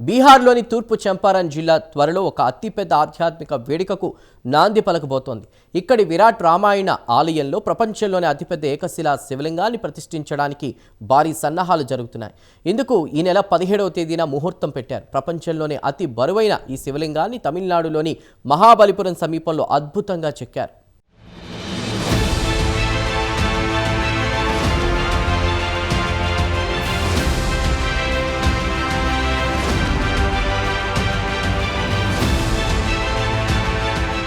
బీహార్లోని తూర్పు చంపారన్ జిల్లా త్వరలో ఒక అతిపెద్ద ఆధ్యాత్మిక వేడుకకు నాంది పలకబోతోంది. ఇక్కడి విరాట్ రామాయణ ఆలయంలో ప్రపంచంలోనే అతిపెద్ద ఏకశిలా శివలింగాన్ని ప్రతిష్ఠించడానికి భారీ సన్నాహాలు జరుగుతున్నాయి. ఇందుకు ఈ నెల 17వ తేదీన ముహూర్తం పెట్టారు. ప్రపంచంలోనే అతి బరువైన ఈ శివలింగాన్ని తమిళనాడులోని మహాబలిపురం సమీపంలో అద్భుతంగా చెక్కారు.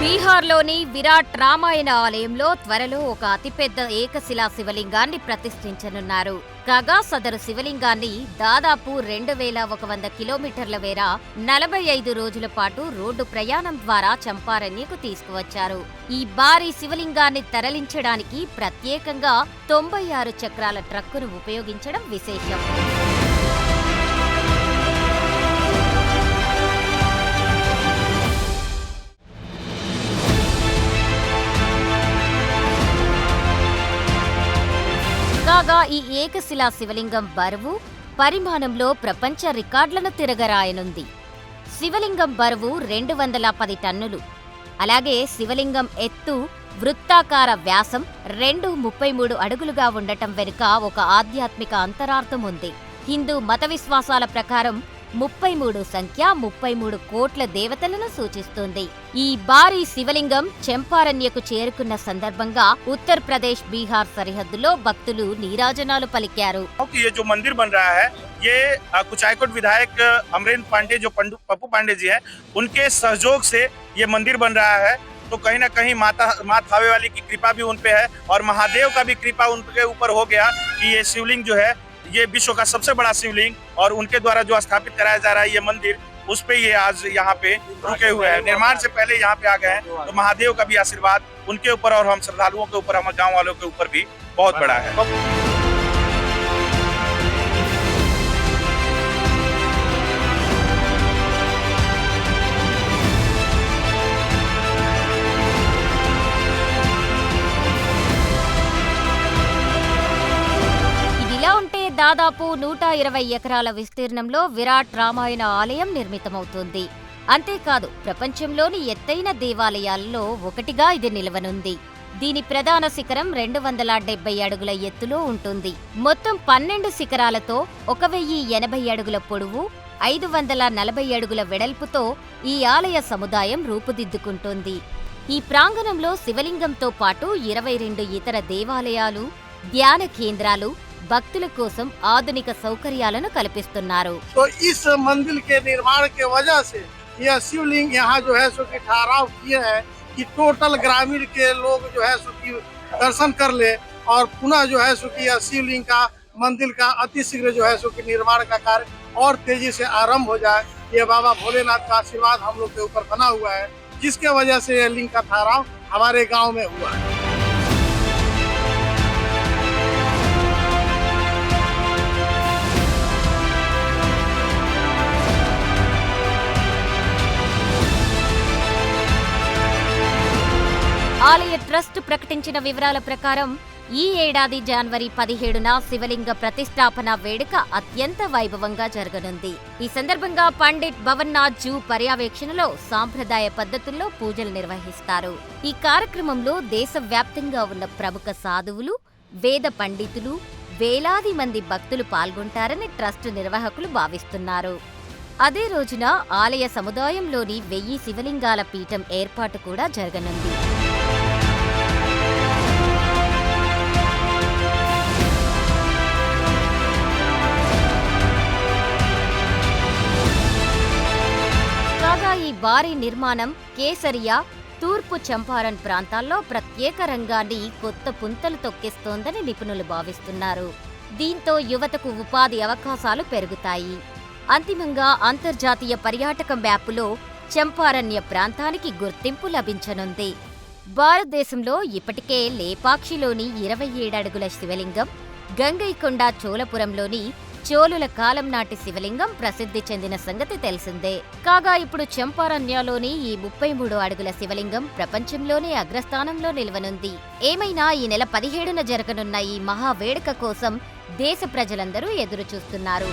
బీహార్లోని విరాట్ రామాయణ ఆలయంలో త్వరలో ఒక అతిపెద్ద ఏకశిలా శివలింగాన్ని ప్రతిష్ఠించనున్నారు. కాగా సదరు శివలింగాన్ని దాదాపు 2100 కిలోమీటర్ల మేర 45 రోజుల పాటు రోడ్డు ప్రయాణం ద్వారా చంపారణ్యకు తీసుకువచ్చారు. ఈ భారీ శివలింగాన్ని తరలించడానికి ప్రత్యేకంగా 96 చక్రాల ట్రక్కును ఉపయోగించడం విశేషం. కాగా ఈ ఏకశిలా శివలింగం బరువు, పరిమాణంలో ప్రపంచ రికార్డులను తిరగరాయనుంది. శివలింగం బరువు 210 టన్నులు. అలాగే శివలింగం ఎత్తు, వృత్తాకార వ్యాసం 2.33 అడుగులుగా ఉండటం వెనుక ఒక ఆధ్యాత్మిక అంతరార్థం ఉంది. హిందూ మత విశ్వాసాల ప్రకారం 33 సంఖ్య 33 కోట్ల దేవతలను సూచిస్తుంది. ఈ భారీ శివలింగం చంపారణ్యకు చేరుకున్న సందర్భంగా ఉత్తరప్రదేశ్ బీహార్ సరిహద్దులో భక్తులు నీరాజనాలు పలికారు. ये जो मंदिर बन रहा है ये कुचायकोट विधायक अमरेंद्र पांडे जो पप्पू पांडे जी हैं उनके सहयोग से ये मंदिर बन रहा है। तो कहीं ना कहीं माँ थावे वाली की कृपा भी उन पे है और महादेव का भी कृपा उनके ऊपर हो गया कि ये शिवलिंग जो है ये विश्व का सबसे बड़ा शिवलिंग और उनके द्वारा जो स्थापित कराया जा रहा है ये मंदिर, उस पे ये आज यहाँ पे रुके हुए हैं। निर्माण से पहले यहाँ पे आ गए हैं, तो महादेव का भी आशीर्वाद उनके ऊपर और हम श्रद्धालुओं के ऊपर, हमारे गाँव वालों के ऊपर भी बहुत बड़ा है। దాదాపు 120 ఎకరాల విస్తీర్ణంలో విరాట్ రామాయణ ఆలయం నిర్మితమవుతుంది. అంతేకాదు ప్రపంచంలోని ఎత్తైన దేవాలయాల్లో ఒకటిగా ఇది నిలవనుంది. దీని ప్రధాన శిఖరం 270 అడుగుల ఎత్తులో ఉంటుంది. మొత్తం 12 శిఖరాలతో 1080 అడుగుల పొడవు, 540 అడుగుల వెడల్పుతో ఈ ఆలయ సముదాయం రూపుదిద్దుకుంటోంది. ఈ ప్రాంగణంలో శివలింగంతో పాటు 22 ఇతర దేవాలయాలు, ధ్యాన కేంద్రాలు, భక్తుల కోసం ఆధునిక సౌకర్యాలను కల్పిస్తున్నారు. तो इस मंदिर के निर्माण के वजह से यह शिवलिंग यहाँ जो है सो कि ठहराव किए हैं कि टोटल ग्रामीण के लोग जो है सो कि दर्शन कर ले और पुनः जो है सो कि यह शिवलिंग का मंदिर का अतिशीघ्र जो है सो कि निर्माण का कार्य और तेजी से आरंभ हो जाए। ये बाबा भोलेनाथ का आशीर्वाद हम लोग के ऊपर बना हुआ है, जिसके वजह से यह लिंग का ठहराव हमारे गाँव में हुआ है। ఆలయ ట్రస్ట్ ప్రకటించిన వివరాల ప్రకారం ఈ ఏడాది జనవరి 17న శివలింగ ప్రతిష్టాపన వేడుక అత్యంత వైభవంగా జరగనుంది. ఈ సందర్భంగా పండిట్ భవన్నాథ్ జూ పర్యవేక్షణలో సాంప్రదాయ పద్ధతుల్లో పూజలు నిర్వహిస్తారు. ఈ కార్యక్రమంలో దేశవ్యాప్తంగా ఉన్న ప్రముఖ సాధువులు, వేద పండితులు, వేలాది మంది భక్తులు పాల్గొంటారని ట్రస్ట్ నిర్వాహకులు భావిస్తున్నారు. అదే రోజున ఆలయ సముదాయంలోని 1000 శివలింగాల పీఠం ఏర్పాటు కూడా జరగనుంది. కాగా ఈ భారీ నిర్మాణం కేసరియా, తూర్పు చంపారన్ ప్రాంతాల్లో ప్రత్యేక రంగాన్ని కొత్త పుంతలు తొక్కిస్తోందని నిపుణులు భావిస్తున్నారు. దీంతో యువతకు ఉపాధి అవకాశాలు పెరుగుతాయి. అంతిమంగా అంతర్జాతీయ పర్యాటక మ్యాపులో చంపారణ్య ప్రాంతానికి గుర్తింపు లభించనుంది. భారతదేశంలో ఇప్పటికే లేపాక్షిలోని 27 అడుగుల శివలింగం, గంగైకొండ చోళపురంలోని చోళుల కాలం నాటి శివలింగం ప్రసిద్ధి చెందిన సంగతి తెలిసిందే. కాగా ఇప్పుడు చంపారణ్యలోని ఈ 33 అడుగుల శివలింగం ప్రపంచంలోనే అగ్రస్థానంలో నిలవనుంది. ఏమైనా ఈ నెల 17న జరగనున్న ఈ మహావేడుక కోసం దేశ ప్రజలందరూ ఎదురుచూస్తున్నారు.